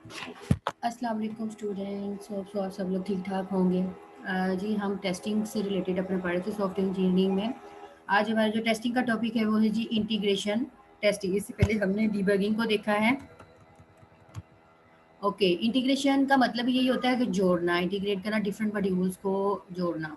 अस्सलाम वालेकुम students, hope so आप सब लोग ठीक ठाक होंगे। जी हम टेस्टिंग से रिलेटेड अपने पढ़े थे सॉफ्टवेयर इंजीनियरिंग में। आज हमारा जो टेस्टिंग का टॉपिक है वो है जी इंटीग्रेशन टेस्टिंग। इससे पहले हमने डीबगिंग को देखा है। ओके, इंटीग्रेशन का मतलब यही होता है कि जोड़ना, इंटीग्रेट करना, डिफरेंट मॉड्यूल्स को जोड़ना।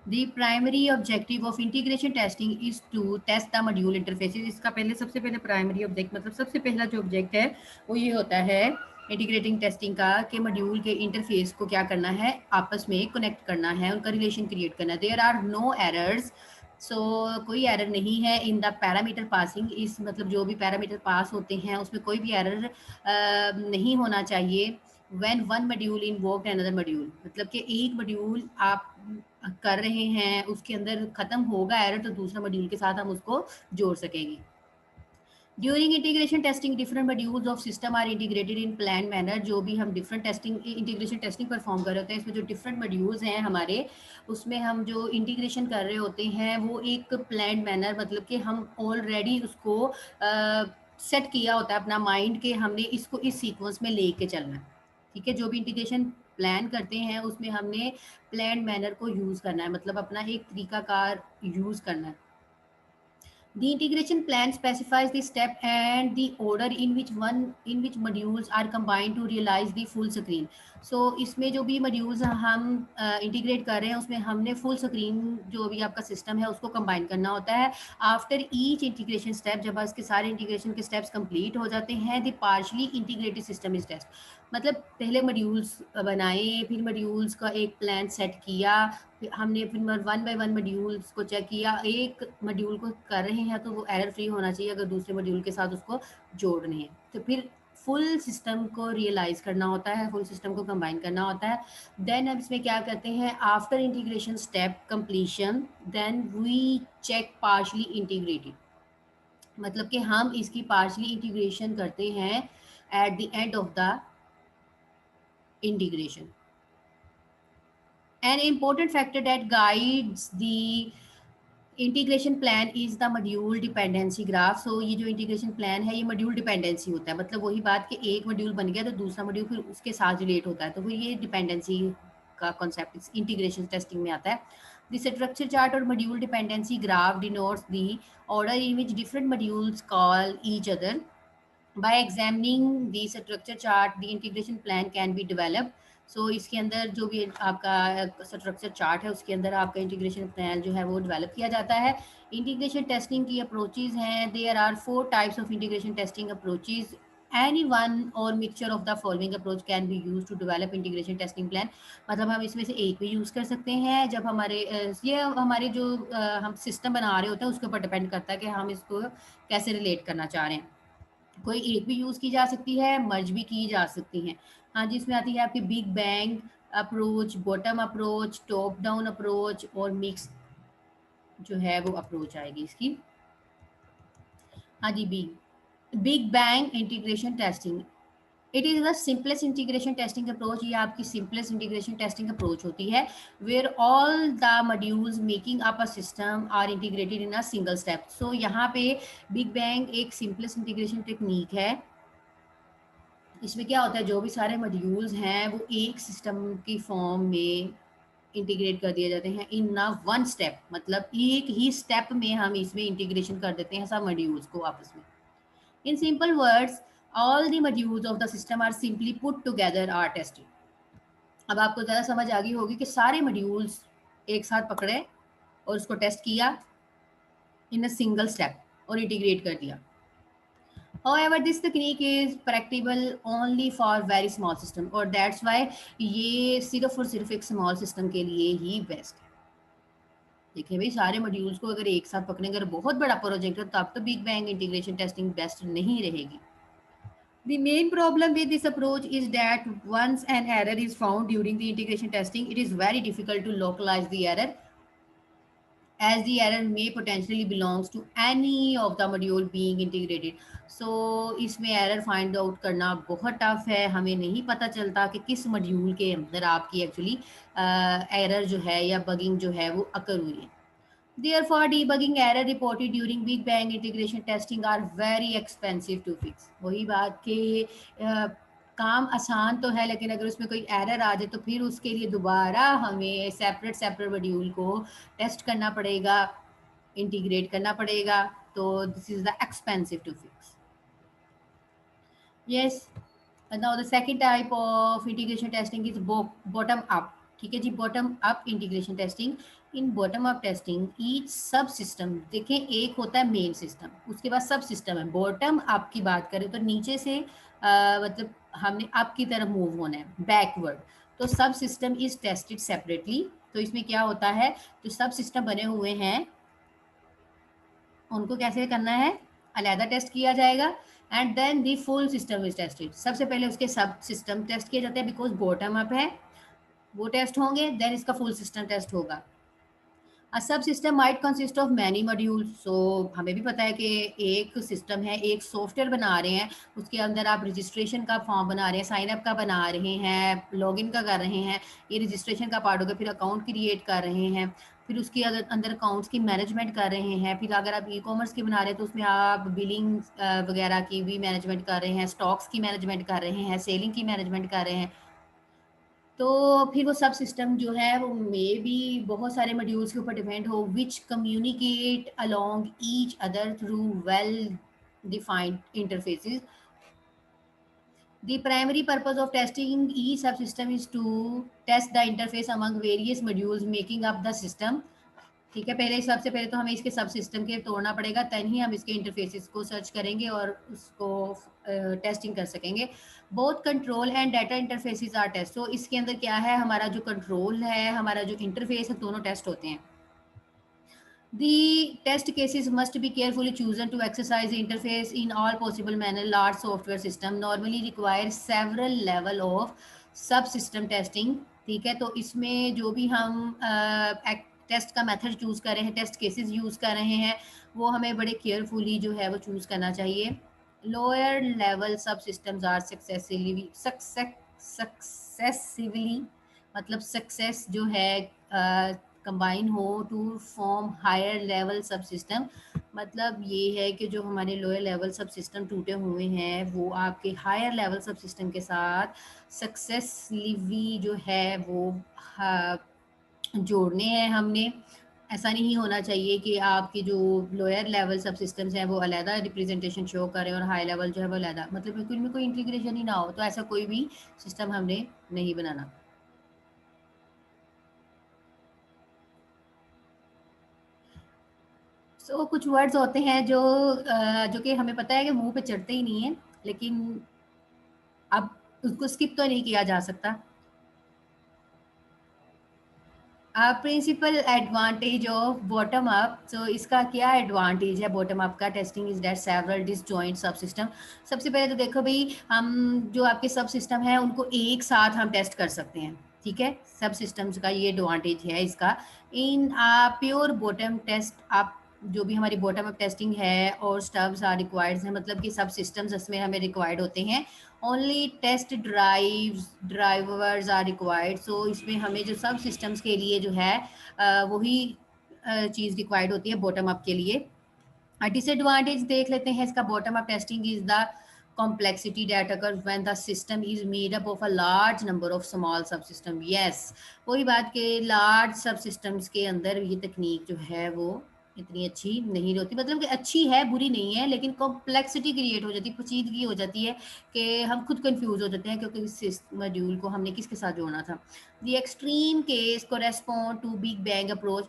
The primary objective of integration testing is to test the module interfaces। इसका सबसे पहले प्राइमरी ऑब्जेक्ट मतलब सबसे पहला जो ऑब्जेक्ट है वो ये होता है इंटीग्रेटिंग टेस्टिंग का कि मॉड्यूल के इंटरफेस को क्या करना है, आपस में कनेक्ट करना है, उनका रिलेशन क्रिएट करना है। देयर आर नो एरर्स, सो कोई एरर नहीं है इन द पैरामीटर पासिंग। इस मतलब जो भी पैरामीटर पास होते हैं उसमें कोई भी एरर नहीं होना चाहिए। When one module invoked another module, मतलब कि एक मॉड्यूल आप कर रहे हैं उसके अंदर खत्म होगा एरर तो दूसरा मॉड्यूल के साथ हम उसको जोड़ सकेंगे। During integration testing different modules of system are integrated in plan manner. जो भी हम different testing integration testing perform कर रहे होते हैं इसमें जो डिफरेंट मॉड्यूल्स हैं हमारे, उसमें हम जो इंटीग्रेशन कर रहे होते हैं वो एक प्लान मैनर, मतलब कि हम ऑलरेडी उसको सेट किया होता है अपना माइंड के हमने इसको इस सीक्वेंस में लेके चलना है। ठीक है, जो भी इंटीग्रेशन प्लान करते हैं उसमें हमने प्लान मैनर को यूज़ करना है, मतलब अपना एक तरीकाकार यूज़ करना है। The integration plan specifies the step and the order in which modules are combined to realize the full screen। So इसमें जो भी modules हम इंटीग्रेट कर रहे हैं उसमें हमने फुल स्क्रीन जो भी आपका सिस्टम है उसको कंबाइन करना होता है। आफ्टर ईच इंटीग्रेशन स्टेप, जब इसके सारे इंटीग्रेशन के स्टेप्स कंप्लीट हो जाते हैं, the partially integrated system is test. मतलब पहले मॉड्यूल्स बनाए, फिर मॉड्यूल्स का एक प्लान सेट किया, फिर हमने फिर वन बाय वन मॉड्यूल्स को चेक किया। एक मॉड्यूल को कर रहे हैं तो वो एरर फ्री होना चाहिए अगर दूसरे मॉड्यूल के साथ उसको जोड़ने हैं, तो फिर फुल सिस्टम को रियलाइज करना होता है, फुल सिस्टम को कंबाइन करना होता है। देन हम इसमें क्या करते हैं, after integration step completion then we check partially integrated, मतलब कि हम इसकी पार्शली इंटीग्रेशन करते हैं at the end of the integration। An important factor that guides the integration plan is the module dependency graph. So ये जो integration plan है ये मॉड्यूल डिपेंडेंसी होता है, मतलब वही बात कि एक मॉड्यूल बन गया तो दूसरा मॉड्यूल फिर उसके साथ रिलेट होता है, तो फिर ये डिपेंडेंसी का कॉन्सेप्ट इंटीग्रेशन टेस्टिंग में आता है। द स्ट्रक्चर चार्ट और module dependency graph denotes the order in which different modules call each other. by examining the structure chart the integration plan can be developed। सो इसके अंदर जो भी आपका स्ट्रक्चर चार्ट है उसके अंदर आपका इंटीग्रेशन प्लान जो है वो डेवलप किया जाता है। इंटीग्रेशन टेस्टिंग की अप्रोचेज हैं, there are 4 types of integration testing approaches. Any one or mixture of the following approach can be use to develop integration testing plan. मतलब हम इसमें से एक भी यूज़ कर सकते हैं जब हमारे ये हमारे जो हम सिस्टम बना रहे होते हैं उसके ऊपर डिपेंड करता है कि हम इसको कैसे रिलेट करना चाह रहे हैं। कोई एक भी यूज़ की जा सकती है, मर्ज भी की जा सकती हैं। हाँ जी, इसमें आती है आपकी big bang approach, bottom approach, top down approach और मिक्स जो है वो अप्रोच आएगी इसकी। हाँ जी, big big bang integration testing, it is the simplest integration testing approach. ये आपकी सिंपलेस्ट इंटीग्रेशन टेस्टिंग अप्रोच होती है where all the modules making up a system are integrated in a single step. So यहाँ पे big bang एक simplest integration technique है। इसमें क्या होता है, जो भी सारे मॉड्यूल्स हैं वो एक सिस्टम की फॉर्म में इंटीग्रेट कर दिए जाते हैं इन ना वन स्टेप, मतलब एक ही स्टेप में हम इसमें इंटीग्रेशन कर देते हैं सब मॉड्यूल्स को आपस में। In simple words all the modules of the system are simply put together are tested. अब आपको ज़्यादा समझ आ गई होगी कि सारे मॉड्यूल्स एक साथ पकड़े और उसको टेस्ट किया इन अ सिंगल स्टेप और इंटीग्रेट कर दिया। However, this technique is practicable only for very small system और that's why ये सिर्फ और सिर्फ एक स्मॉल सिस्टम के लिए ही बेस्ट है। देखिए भाई, सारे मॉड्यूल्स को अगर एक साथ पकड़ेंगे, अगर बहुत बड़ा प्रोजेक्ट है तब तो big bang integration testing best नहीं रहेगी। The main problem with this approach is that once an error is found during the integration testing, it is very difficult to localize the error as the error may potentially belongs to any of the module being integrated। So इसमें error find out करना बहुत tough है, हमें नहीं पता चलता कि किस मॉड्यूल के अंदर आपकी एक्चुअली एरर जो है या बगिंग जो है वो अकर हुई है। Therefore, debugging error reported during Big Bang integration testing are very expensive to fix. वही बात कि काम आसान तो है, लेकिन अगर उसमें कोई एरर आ जाए तो फिर उसके लिए दोबारा हमें सेपरेट सेपरेट मॉड्यूल को टेस्ट करना पड़ेगा, इंटीग्रेट करना पड़ेगा. तो this is the expensive to fix. Yes. Now the second type of integration testing is bottom up. ठीक है जी, bottom up integration testing. In bottom up testing each subsystem, देखें एक होता है मेन सिस्टम, उसके बाद सब सिस्टम है. बॉटम अप की बात करें तो नीचे से मतलब हमने अप की तरफ मूव होना है, बैकवर्ड. तो सब सिस्टम इज टेस्टेड सेपरेटली. तो इसमें क्या होता है, जो सब सिस्टम बने हुए हैं उनको कैसे करना है, अलहदा टेस्ट किया जाएगा. And then the full system is tested. सबसे पहले उसके सब सिस्टम टेस्ट किए जाते हैं, बिकॉज बॉटम अप है, वो टेस्ट होंगे, देन इसका फुल सिस्टम टेस्ट होगा. A subsystem might consist of many module. So हमें भी पता है कि एक सिस्टम है, एक सॉफ्टवेयर बना रहे हैं, उसके अंदर आप रजिस्ट्रेशन का फॉर्म बना रहे हैं, साइन अप का बना रहे हैं, लॉगिन का कर रहे हैं, ये रजिस्ट्रेशन का पार्ट होगा. फिर अकाउंट क्रिएट कर रहे हैं, फिर उसके अगर अंदर अकाउंट्स की मैनेजमेंट कर रहे हैं. फिर अगर आप ई कॉमर्स की बना रहे हैं तो उसमें आप बिलिंग वगैरह की भी मैनेजमेंट कर रहे हैं, स्टॉक्स की मैनेजमेंट कर रहे हैं, सेलिंग की मैनेजमेंट कर रहे हैं. तो फिर वो सब सिस्टम जो है वो मे बी बहुत सारे मॉड्यूल्स के ऊपर डिपेंड हो, विच communicate along each other through well defined interfaces. The primary purpose of testing each subsystem is to test the interface among various modules making up the system. ठीक है, पहले सबसे पहले तो हमें इसके सब सिस्टम के तोड़ना पड़ेगा, तन ही हम इसके इंटरफेसेस को सर्च करेंगे और उसको टेस्टिंग कर सकेंगे. Both control and data interfaces are test. तो इसके अंदर क्या है, हमारा जो कंट्रोल है, हमारा जो इंटरफेस है, दोनों टेस्ट होते हैं. The test cases must be carefully chosen to exercise the interface in all possible manner. Large software system normally require several level of subsystem testing. ठीक है, तो इसमें जो भी हम टेस्ट का मेथड चूज कर रहे हैं, टेस्ट केसेस यूज कर रहे हैं, वो हमें बड़े केयरफुली जो है वो चूज करना चाहिए. लोअर लेवल सब सिस्टम्स आर सक्सेसिवली मतलब सक्सेस जो है कंबाइन हो टू फॉर्म हायर लेवल सब सिस्टम. मतलब ये है कि जो हमारे लोअर लेवल सब सिस्टम टूटे हुए हैं वो आपके हायर लेवल सब सिस्टम के साथ सक्सेसली जो है वो जोड़ने हैं हमने. ऐसा नहीं होना चाहिए कि आपकी जो लोअर लेवल सब सिस्टम्स हैं वो अलहदा रिप्रेजेंटेशन शो करें और हाई लेवल जो है वो अलहदा, मतलब बिल्कुल में कोई इंटीग्रेशन ही ना हो. तो ऐसा कोई भी सिस्टम हमने नहीं बनाना. सो कुछ वर्ड्स होते हैं जो कि हमें पता है कि मुंह पे चढ़ते ही नहीं है, लेकिन अब उसको स्किप तो नहीं किया जा सकता. Principal advantage of bottom up. तो इसका क्या एडवांटेज है बॉटम अप का testing is that several disjoint sub system. सबसे पहले तो देखो भाई, हम जो आपके सब सिस्टम है उनको एक साथ हम टेस्ट कर सकते हैं. ठीक है, सब सिस्टम्स का ये एडवांटेज है इसका. इन प्योर बॉटम टेस्ट आप जो भी हमारी बॉटम अप टेस्टिंग है और स्टब्स आर रिक्वायर्ड है, मतलब कि सब सिस्टम्स इसमें हमें रिक्वायर्ड होते हैं. Only test drivers are required. So इसमें हमें जो सब सिस्टम्स के लिए जो है वही चीज़ रिक्वायर्ड होती है बॉटम अप के लिए. डिसएडवांटेज देख लेते हैं इसका. Bottom up testing is the complexity that occurs when the system is made up of a large number of small subsystem. Yes, वही बात के लार्ज सब सिस्टम्स के अंदर ये तकनीक जो है वो इतनी अच्छी नहीं होती, मतलब कि अच्छी है, बुरी नहीं है, लेकिन कॉम्प्लेक्सिटी क्रिएट हो जाती है, पेचीदगी हो जाती है कि हम खुद कंफ्यूज हो जाते हैं क्योंकि इस मॉड्यूल को हमने किसके साथ जोड़ना था. The extreme case correspond to big bang approach.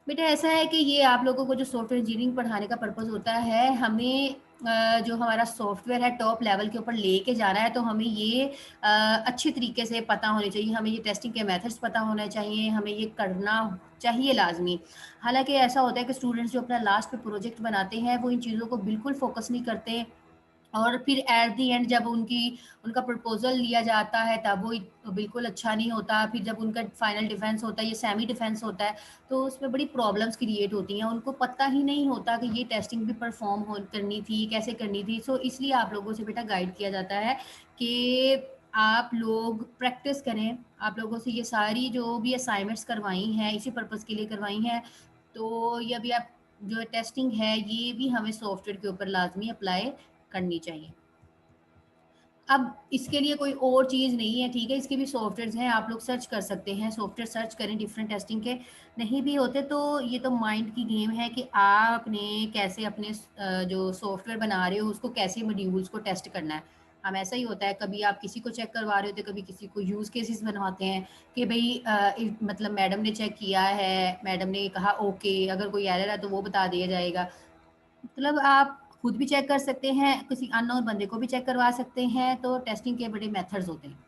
बेटा ऐसा है कि ये आप लोगों को जो सॉफ्टवेयर इंजीनियरिंग पढ़ाने का पर्पस होता है, हमें जो हमारा सॉफ्टवेयर है टॉप लेवल के ऊपर लेके जाना है, तो हमें ये अच्छे तरीके से पता होने चाहिए, हमें ये टेस्टिंग के मेथड्स पता होना चाहिए, हमें ये करना चाहिए लाजमी. हालांकि ऐसा होता है कि स्टूडेंट्स जो अपना लास्ट पे प्रोजेक्ट बनाते हैं वो इन चीज़ों को बिल्कुल फोकस नहीं करते, और फिर एट दी एंड जब उनका प्रपोजल लिया जाता है तब वो बिल्कुल अच्छा नहीं होता. फिर जब उनका फाइनल डिफेंस होता है, ये सेमी डिफेंस होता है, तो उसमें बड़ी प्रॉब्लम्स क्रिएट होती हैं. उनको पता ही नहीं होता कि ये टेस्टिंग भी परफॉर्म हो करनी थी, कैसे करनी थी. सो इसलिए आप लोगों से बेटा गाइड किया जाता है कि आप लोग प्रैक्टिस करें. आप लोगों से ये सारी जो भी असाइनमेंट्स करवाई हैं इसी पर्पज़ के लिए करवाई हैं तो ये अभी आप जो टेस्टिंग है ये भी हमें सॉफ्टवेयर के ऊपर लाजमी अप्लाई करनी चाहिए। अब इसके लिए कोई और चीज़ नहीं है, ठीक है, इसके भी सॉफ्टवेयर्स हैं, आप लोग सर्च कर सकते हैं, सॉफ्टवेयर सर्च करें डिफरेंट टेस्टिंग के। नहीं भी होते तो ये तो माइंड की गेम है कि आपने कैसे अपने जो सॉफ्टवेयर बना रहे हो उसको कैसे मॉड्यूल्स को टेस्ट करना है। हम ऐसा ही होता है, कभी आप किसी को चेक करवा रहे होते, कभी किसी को यूज़ केसेस बनवाते हैं कि भाई मतलब मैडम ने चेक किया है, मैडम ने कहा ओके, अगर कोई एरर है तो वो बता दिया जाएगा। मतलब आप खुद भी चेक कर सकते हैं, किसी अननोन बंदे को भी चेक करवा सकते हैं, तो टेस्टिंग के बड़े मेथड्स होते हैं।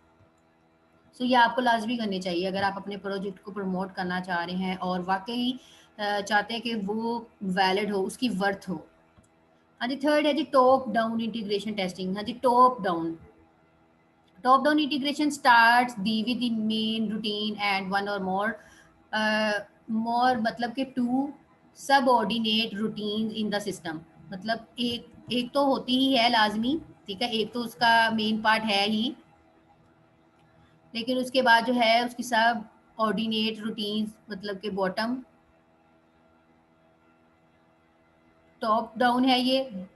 सो ये आपको लाजमी करनी चाहिए अगर आप अपने प्रोजेक्ट को प्रमोट करना चाह रहे हैं और वाकई चाहते हैं कि वो वैलिड हो, उसकी वर्थ हो। हाँ जी, थर्ड है जी टॉप डाउन इंटीग्रेशन टेस्टिंग। हाँ जी, top down integration starts the with the main routine and one और मोर मतलब कि to subordinate routine in the system. मतलब एक एक तो होती ही है लाजमी, ठीक है, एक तो उसका मेन पार्ट है ही, लेकिन उसके बाद जो है उसकी सब ऑर्डिनेट रूटीन मतलब कि बॉटम टॉप डाउन है ये।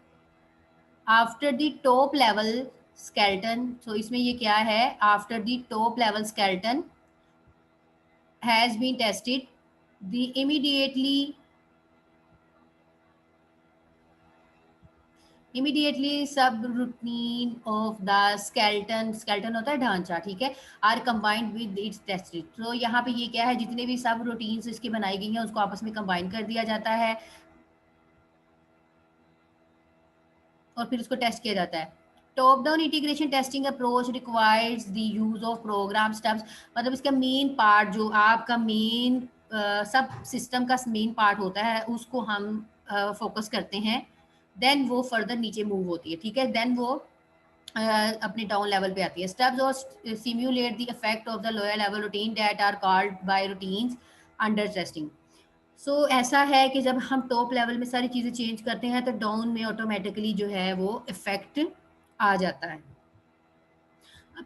After the top level skeleton, so इसमें ये क्या है, after the top level skeleton has been tested, the immediately sub routine of the skeleton होता है ढांचा, ठीक है, are combined with its tested. तो यहाँ पे ये क्या है, जितने भी सब रूटीन्स इसकी बनाई गई हैं उसको आपस में कंबाइन कर दिया जाता है और फिर उसको टेस्ट किया जाता है। Top down integration testing approach requires the use of program stubs. मतलब इसका मेन पार्ट जो आपका मेन सब सिस्टम का मेन पार्ट होता है उसको हम फोकस करते हैं, देन वो फर्दर नीचे मूव होती है, ठीक है, देन वो अपने डाउन लेवल पे आती है। स्टेप्स और simulate the effect of the lower level routine that are called by routines under testing. So ऐसा है कि जब हम टॉप लेवल में सारी चीज़ें चेंज करते हैं तो डाउन में ऑटोमेटिकली जो है वो इफेक्ट आ जाता है।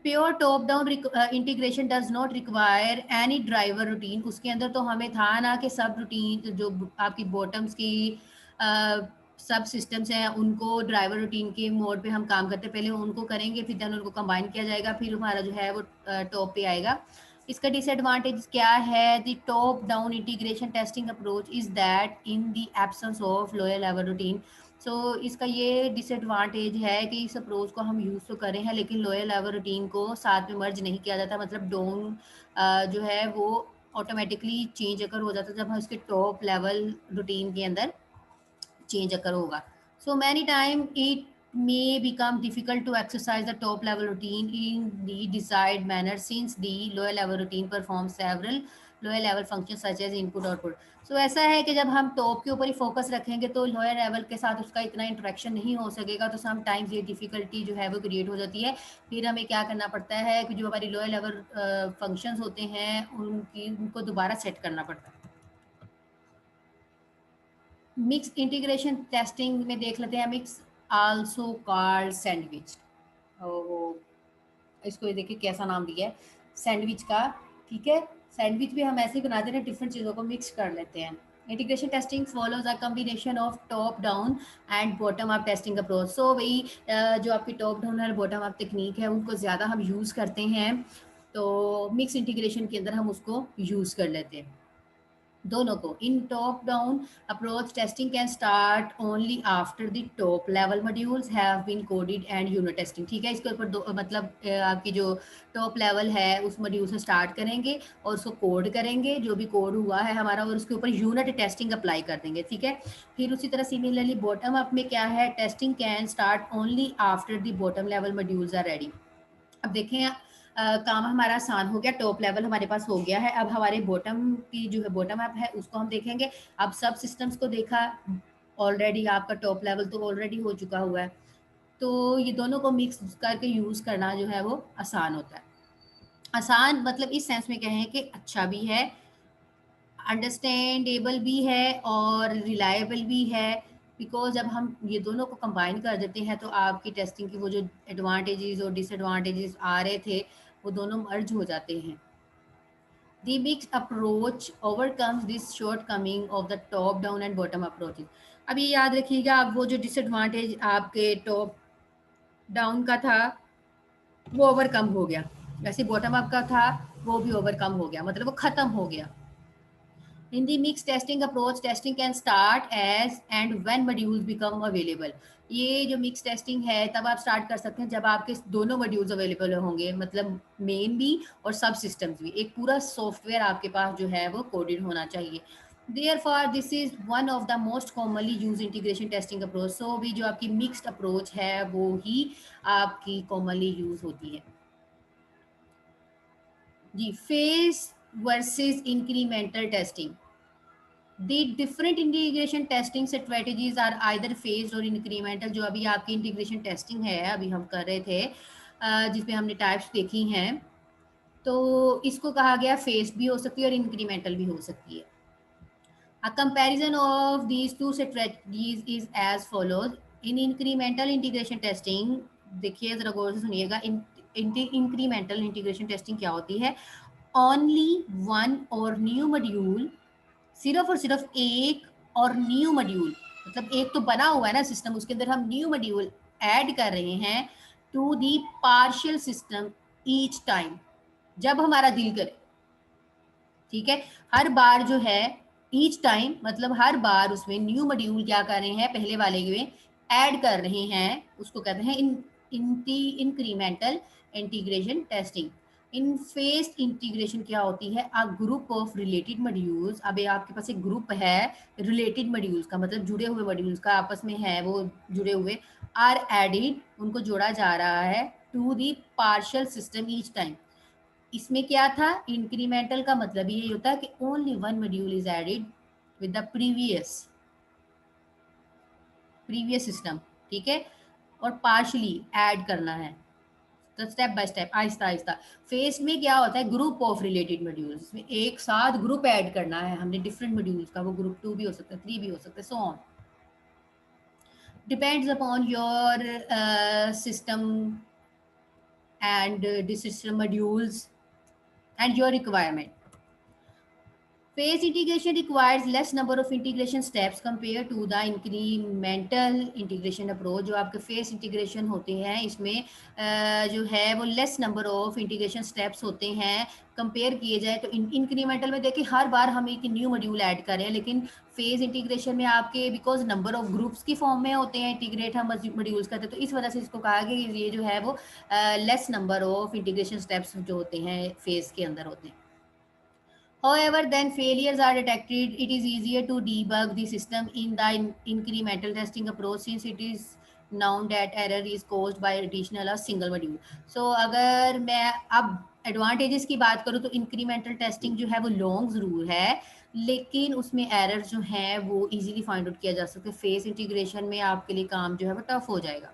Pure top down integration does not require any driver routine. उसके अंदर तो हमें था ना कि सब रूटीन जो आपकी बॉटम्स की सब सिस्टम्स हैं उनको ड्राइवर रूटीन के मोड पे हम काम करते, पहले उनको करेंगे फिर देन उनको कंबाइन किया जाएगा, फिर हमारा जो है वो टॉप पे आएगा। इसका डिसएडवांटेज क्या है, the top down integration testing approach is that in the absence of lower level routine. So इसका ये डिसएडवांटेज है कि इस अप्रोच को हम यूज़ तो कर रहे हैं लेकिन लोअर लेवल रूटीन को साथ में मर्ज नहीं किया जाता। मतलब डाउन जो है वो ऑटोमेटिकली चेंज अगर हो जाता है जब हम इसके टॉप लेवल रूटीन के अंदर चेंज अगर होगा। So many time it may become difficult to exercise the top level routine in the desired manner since the lower level routine performs several lower level functions such as input output। सो ऐसा है कि जब हम top के ऊपर ही focus रखेंगे तो lower level के साथ उसका इतना इंटरेक्शन नहीं हो सकेगा, तो सम टाइम्स ये डिफिकल्टी जो है वो क्रिएट हो जाती है। फिर हमें क्या करना पड़ता है कि जो हमारी लोअर लेवल फंक्शंस होते हैं उनको दोबारा सेट करना पड़ता है। मिक्स इंटीग्रेशन टेस्टिंग में देख लेते हैं, मिक्स आल्सो कॉल्ड सैंडविच। ओ, इसको ये देखिए कैसा नाम दिया है सैंडविच का, ठीक है, सैंडविच भी हम ऐसे ही बनाते हैं, डिफरेंट चीज़ों को मिक्स कर लेते हैं। Integration testing follows a combination of top down and bottom up testing approach. So वही जो आपकी टॉप डाउन और बॉटम अप टेक्निक है उनको ज़्यादा हम यूज़ करते हैं, तो मिक्स इंटीग्रेशन के अंदर हम उसको यूज़ कर लेते हैं दोनों को। In top down approach testing can start only after the top level modules have been coded and unit testing. ठीक है, इसके ऊपर दो मतलब आपकी जो टॉप लेवल है उस मॉड्यूल से स्टार्ट करेंगे और उसको कोड करेंगे, जो भी कोड हुआ है हमारा, और उसके ऊपर यूनिट टेस्टिंग अप्लाई कर देंगे, ठीक है। फिर उसी तरह सिमिलरली बॉटम अप में क्या है, testing can start only after the bottom level modules are ready. अब देखें काम हमारा आसान हो गया, टॉप लेवल हमारे पास हो गया है, अब हमारे बॉटम की जो है बॉटम अप है उसको हम देखेंगे। अब सब सिस्टम्स को देखा ऑलरेडी, आपका टॉप लेवल तो ऑलरेडी हो चुका हुआ है, तो ये दोनों को मिक्स करके यूज़ करना जो है वो आसान होता है। आसान मतलब इस सेंस में कहें कि अच्छा भी है, अंडरस्टैंडेबल भी है और रिलायबल भी है। बिकॉज जब हम ये दोनों को कंबाइन कर देते हैं तो आपकी टेस्टिंग की वो जो एडवांटेजेस और डिसएडवांटेजेस आ रहे थे वो दोनों मर्ज हो जाते हैं। The mixed approach overcomes this shortcoming of the top down and bottom approaches. अब ये याद रखिएगा, आप वो जो डिसएडवांटेज आपके टॉप डाउन का था वो ओवरकम हो गया, वैसे बॉटम अप का था वो भी ओवरकम हो गया, मतलब वो खत्म हो गया. In the mixed testing approach, testing can start as and when modules become available. ये जो मिक्स टेस्टिंग है तब आप स्टार्ट कर सकते हैं जब आपके दोनों मॉड्यूल्स अवेलेबल होंगे, मतलब मेन भी और सब सिस्टम्स भी. एक पूरा सॉफ्टवेयर आपके पास जो है वो कोडेड होना चाहिए. Therefore, this is one of the most commonly used integration testing approach. So भी जो आपकी मिक्स्ड अप्रोच है वो ही आपकी कॉमनली यूज होती है. जी, phase versus incremental testing. The different integration testing strategies are either phased और incremental. जो अभी आपकी इंटीग्रेशन टेस्टिंग है अभी हम कर रहे थे, जिसमें हमने टाइप्स देखी हैं, तो इसको कहा गया फेस्ड भी हो सकती है और इंक्रीमेंटल भी हो सकती है. A comparison of these two strategies is as follows. In incremental integration testing, देखिए जरा गौर से सुनिएगा, इंक्रीमेंटल इंटीग्रेशन टेस्टिंग क्या होती है. ओनली वन और न्यू मॉड्यूल, सिर्फ और सिर्फ एक और न्यू मॉड्यूल, मतलब एक तो बना हुआ है ना सिस्टम, उसके अंदर हम न्यू मॉड्यूल ऐड कर रहे हैं to the partial system each time, जब हमारा दिल करे. ठीक है, हर बार जो है ईच टाइम मतलब हर बार उसमें न्यू मॉड्यूल क्या कर रहे हैं, पहले वाले में ऐड कर रहे हैं, उसको कहते हैं इंक्रीमेंटल इंटीग्रेशन टेस्टिंग. इन फेस्ड इंटीग्रेशन क्या होती है, a group of related modules. अब आपके पास एक ग्रुप है रिलेटेड मॉड्यूल्स का, मतलब जुड़े हुए मॉड्यूल्स का आपस में है वो जुड़े हुए, आर एडिड, उनको जोड़ा जा रहा है to the partial system each time. इसमें क्या था, इंक्रीमेंटल का मतलब ये होता है कि only one module is added with the previous system. ठीक है, और पार्शली ऐड करना है, तो step by step Aahista Aahista. Face में क्या होता है, ग्रुप ऑफ रिलेटेड मॉड्यूल्स, इसमें एक साथ ग्रुप ऐड करना है हमने डिफरेंट मॉड्यूल्स का, वो ग्रुप 2 भी हो सकता है, 3 भी हो सकता है, so on, depends upon your system and this system modules and your requirement. Phase integration requires less number of integration steps compared to the incremental integration approach. जो आपके phase integration होते हैं इसमें जो है वो less number of integration steps होते हैं कंपेयर किए जाए तो. इंक्रीमेंटल में देखिए हर बार हम एक न्यू मॉड्यूल ऐड करें, लेकिन फेज इंटीग्रेशन में आपके बिकॉज नंबर ऑफ ग्रुप्स की फॉर्म में होते हैं इंटीग्रेट हम मॉड्यूल्स करते हैं, तो इस वजह से इसको कहा गया कि ये जो है वो less number of integration steps जो होते हैं फेज के अंदर होते हैं. However, then failures are detected. It is easier to debug the system in the incremental testing approach since it is known that error is caused by additional or single module. So अगर मैं अब advantages की बात करूँ तो incremental testing जो है वो लॉन्ग ज़रूर है, लेकिन उसमें एरर जो है वो इजीली फाइंड आउट किया जा सकता है. फेस इंटीग्रेशन में आपके लिए काम जो है वो टफ हो जाएगा.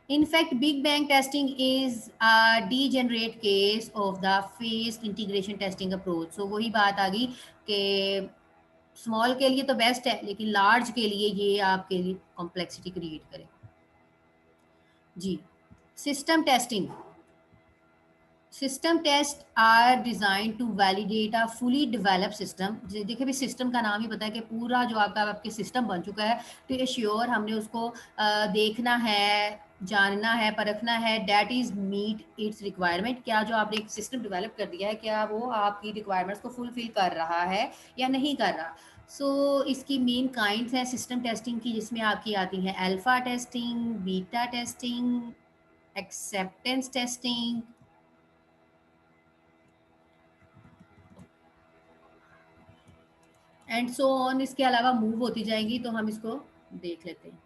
In fact, Big Bang testing is a degenerate case of the phased integration testing approach. So वही बात आ गई कि स्मॉल के लिए तो बेस्ट है, लेकिन लार्ज के लिए ये आपके लिए कॉम्प्लेक्सिटी क्रिएट करे. जी, system testing. System test are design to validate a fully develop system. देखिए भी सिस्टम का नाम ही पता है कि पूरा जो आपके सिस्टम बन चुका है, तो ये श्योर हमने उसको देखना है, जानना है, परखना है, that is meet its requirement. क्या जो आपने एक सिस्टम डेवलप कर दिया है क्या वो आपकी रिक्वायरमेंट्स को फुलफिल कर रहा है या नहीं कर रहा. इसकी मेन काइंड्स हैं सिस्टम टेस्टिंग की, जिसमें आपकी आती हैं alpha testing, beta testing, acceptance testing and so on. इसके अलावा मूव होती जाएंगी तो हम इसको देख लेते हैं.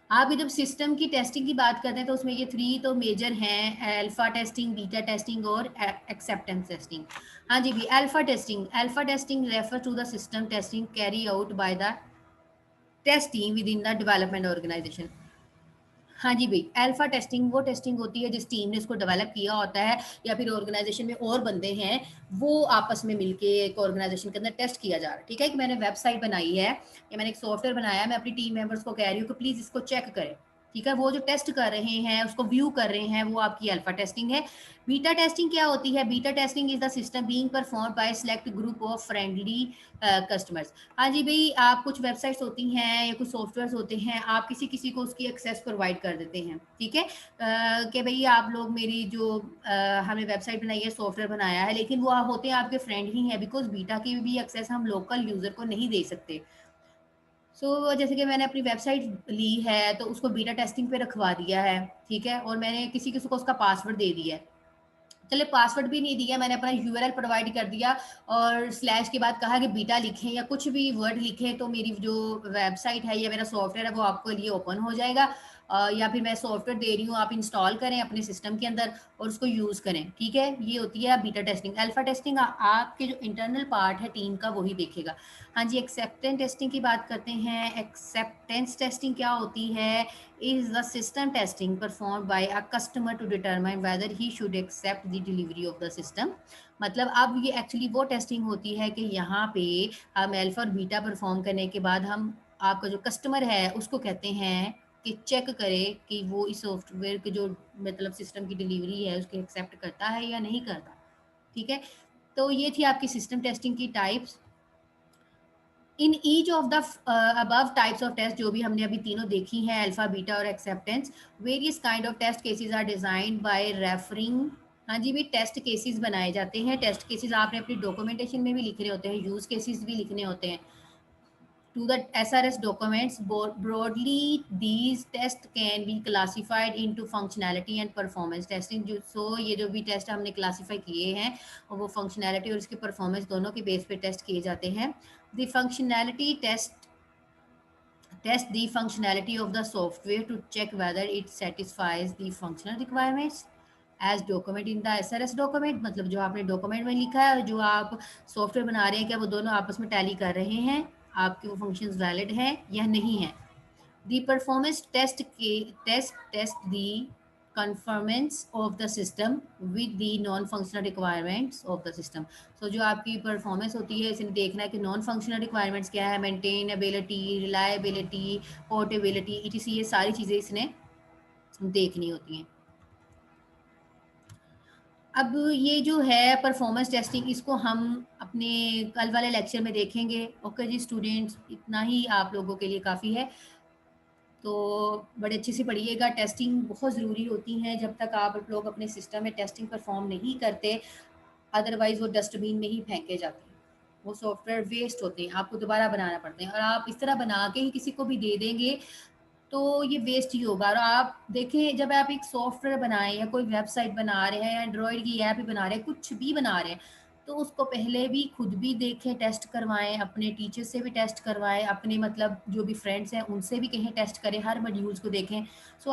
आप जब सिस्टम की टेस्टिंग की बात करते हैं तो उसमें ये 3 तो मेजर हैं, अल्फा टेस्टिंग, बीटा टेस्टिंग और एक्सेप्टेंस टेस्टिंग. हाँ जी भी, alpha testing refer to the system testing carry out by the test team within the development organization. हाँ जी भाई, अल्फा टेस्टिंग वो टेस्टिंग होती है जिस टीम ने इसको डेवलप किया होता है या फिर ऑर्गेनाइजेशन में और बंदे हैं, वो आपस में मिलके एक ऑर्गेनाइजेशन के अंदर टेस्ट किया जा रहा है. ठीक है, कि मैंने वेबसाइट बनाई है या मैंने एक सॉफ्टवेयर बनाया है, मैं अपनी टीम मेंबर्स को कह रही हूँ कि प्लीज़ इसको चेक करें. ठीक है, वो जो टेस्ट कर रहे हैं, उसको व्यू कर रहे हैं, वो आपकी अल्फा टेस्टिंग है। बीटा टेस्टिंग क्या होती है? Beta testing is the system being performed by select group of friendly customers. हाँ जी भाई, आप कुछ वेबसाइट्स होती हैं या कुछ सॉफ्टवेयर्स होते हैं, आप किसी किसी को उसकी एक्सेस प्रोवाइड कर देते हैं, ठीक है, कि भाई आप लोग मेरी जो हमने वेबसाइट बनाई है, सॉफ्टवेयर बनाया है, लेकिन वो होते हैं आपके फ्रेंड ही हैं, बिकॉज बीटा की भी एक्सेस हम लोकल यूजर को नहीं दे सकते। जैसे कि मैंने अपनी वेबसाइट ली है, तो उसको बीटा टेस्टिंग पे रखवा दिया है, ठीक है, और मैंने किसी किसी को उसका पासवर्ड दे दिया है। चलिए पासवर्ड भी नहीं दिया, मैंने अपना यूआरएल प्रोवाइड कर दिया और स्लैश के बाद कहा कि बीटा लिखें या कुछ भी वर्ड लिखें, तो मेरी जो वेबसाइट है या मेरा सॉफ्टवेयर है वो आपके लिए ओपन हो जाएगा। या फिर मैं सॉफ्टवेयर दे रही हूँ, आप इंस्टॉल करें अपने सिस्टम के अंदर और उसको यूज़ करें, ठीक है। ये होती है बीटा टेस्टिंग। अल्फा टेस्टिंग आपके जो इंटरनल पार्ट है टीम का, वही देखेगा। हाँ जी, एक्सेप्टेंस टेस्टिंग की बात करते हैं। एक्सेप्टेंस टेस्टिंग क्या होती है? is the system testing performed by a customer to determine whether he should accept the delivery of the system। मतलब अब ये एक्चुअली वो टेस्टिंग होती है कि यहाँ पे हम अल्फा और बीटा परफॉर्म करने के बाद हम आपका जो कस्टमर है उसको कहते हैं कि चेक करे कि वो इस सॉफ्टवेयर के जो मतलब सिस्टम की डिलीवरी है उसको एक्सेप्ट करता है या नहीं करता, ठीक है। तो ये थी आपकी सिस्टम टेस्टिंग की types. In each of the above types of test, जो भी हमने अभी तीनों देखी हैं, अल्फा बीटा और acceptance, various kind of test cases are designed by referring. हाँ जी भी, टेस्ट केसेस बनाए जाते हैं। टेस्ट केसेस आपने अपनी डॉक्यूमेंटेशन में भी लिखने होते हैं, यूज केसेस भी लिखने होते हैं। To the SRS documents, broadly these tests can be classified into functionality and performance testing। जो ये जो भी टेस्ट हमने क्लासीफाई किए हैं वो फंक्शनैलिटी और इसके परफॉर्मेंस दोनों के बेस पे टेस्ट किए जाते हैं। The functionality test the functionality of the software to check whether it satisfies the functional requirements as document in the SRS document। मतलब जो आपने डॉक्यूमेंट में लिखा है और जो आप सॉफ्टवेयर बना रहे हैं, क्या वो दोनों आपस में टैली कर रहे हैं, आपके वो फंक्शंस वैलिड हैं या नहीं है। The performance test the conformance of the system with the non functional requirements of the system। जो आपकी परफॉर्मेंस होती है, इसने देखना है कि नॉन फंक्शनल रिक्वायरमेंट्स क्या है, मेंटेनेबिलिटी, रिलायबिलिटी, पोर्टेबिलिटी, इटीसी, ये सारी चीज़ें इसने देखनी होती हैं। अब ये जो है परफॉर्मेंस टेस्टिंग, इसको हम अपने कल वाले लेक्चर में देखेंगे। ओके जी स्टूडेंट्स, इतना ही आप लोगों के लिए काफ़ी है, तो बड़े अच्छे से पढ़िएगा। टेस्टिंग बहुत ज़रूरी होती हैं, जब तक आप लोग अपने सिस्टम में टेस्टिंग परफॉर्म नहीं करते, अदरवाइज़ वो डस्टबिन में ही फेंके जाते हैं, वो सॉफ्टवेयर वेस्ट होते हैं, आपको दोबारा बनाना पड़ते हैं। और आप इस तरह बना के ही किसी को भी दे देंगे तो ये वेस्ट ही होगा। और आप देखें, जब आप एक सॉफ्टवेयर बनाएं या कोई वेबसाइट बना रहे हैं, एंड्रॉयड की ऐप ही बना रहे हैं, कुछ भी बना रहे हैं, तो उसको पहले भी खुद भी देखें, टेस्ट करवाएं, अपने टीचर से भी टेस्ट करवाएं, अपने मतलब जो भी फ्रेंड्स हैं उनसे भी कहीं टेस्ट करें, हर मॉड्यूल्स को देखें।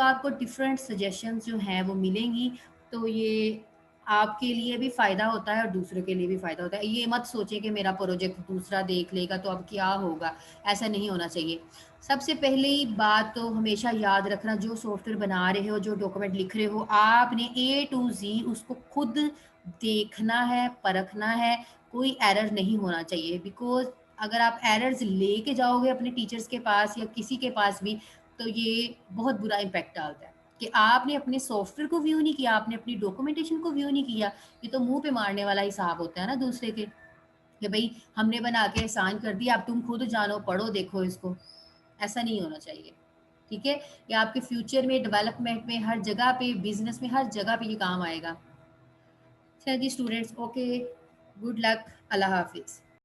आपको डिफरेंट सजेशंस जो हैं वो मिलेंगी। तो ये आपके लिए भी फ़ायदा होता है और दूसरों के लिए भी फ़ायदा होता है। ये मत सोचें कि मेरा प्रोजेक्ट दूसरा देख लेगा तो अब क्या होगा, ऐसा नहीं होना चाहिए। सबसे पहली बात तो हमेशा याद रखना, जो सॉफ्टवेयर बना रहे हो, जो डॉक्यूमेंट लिख रहे हो, आपने ए टू जी उसको खुद देखना है, परखना है, कोई एरर नहीं होना चाहिए। बिकॉज अगर आप एरर्स लेके जाओगे अपने टीचर्स के पास या किसी के पास भी, तो ये बहुत बुरा इम्पैक्ट डालता है कि आपने अपने सॉफ्टवेयर को व्यू नहीं किया, आपने अपनी डॉक्यूमेंटेशन को व्यू नहीं किया। ये तो मुंह पे मारने वाला हिसाब होता है ना दूसरे के, कि भाई हमने बना के एहसान कर दिया, अब तुम खुद जानो, पढ़ो, देखो इसको। ऐसा नहीं होना चाहिए, ठीक है। ये आपके फ्यूचर में, डेवलपमेंट में, हर जगह पे, बिजनेस में, हर जगह पे ये काम आएगा। अच्छा जी स्टूडेंट्स, ओके, गुड लक, अल्लाह हाफिज़।